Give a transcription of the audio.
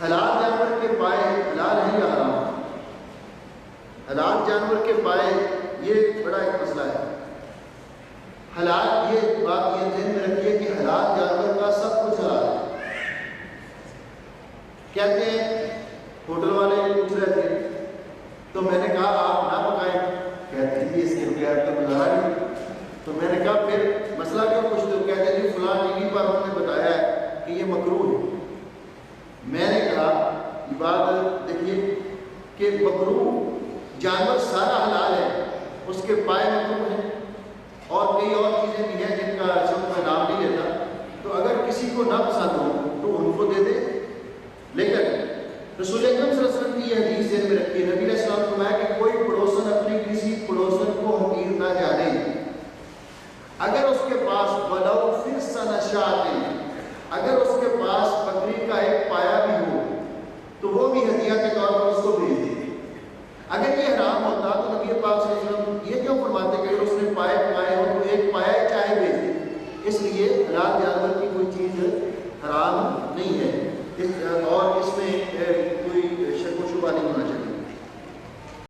حلال جانور کے پائے حلال ہیں یا حرام؟ حلال جانور کے پائے یہ بڑا ایک مسئلہ ہے۔ حلال، یہ بات یہ ذہن میں رکھیے کہ حلال جانور کا سب کچھ حلال ہے۔ کہتے ہیں ہوٹل والے پوچھ رہے تھے تو میں نے کہا آپ نہ پکائیں، کہتے ہیں اس کے بغیر تو گزارا نہیں۔ تو میں نے کہا پھر مسئلہ کیوں پوچھتے ہو؟ کہتے ہیں فلاں ٹی وی پر انہوں نے بتایا ہے کہ یہ مکروہ ہے۔ میں نے کہا یہ بات دیکھیے کہ مکروہ جانور سارا حلال ہے، اس کے پائے مکروہ ہیں اور کئی اور چیزیں بھی ہیں جن کا سب میں نام نہیں لیتا، تو اگر کسی کو نہ پسند ہو تو ان کو دے دے۔ لیکن رسول اکرم صلی اللہ علیہ وسلم کی یہ حدیث ذہن میں رکھیے، نبی علیہ السلام نے فرمایا کہ کوئی پڑوسن اپنی کسی پڑوسن کو حقیر نہ جانے، اگر اس کے پاس ولو فرسن شاۃ، اگر اس کے پاس بکری کا ایک پایا بھی ہو تو وہ بھی ہدیہ کے طور پر اس کو بھیج دے۔ اگر یہ حرام ہوتا تو نبی پاک صلی اللہ علیہ وسلم یہ کیوں فرماتے کہ اگر اس نے پائے پائے ہو تو ایک پایا چاہے بھیج دے؟ اس لیے حلال جانور کی کوئی چیز حرام نہیں ہے۔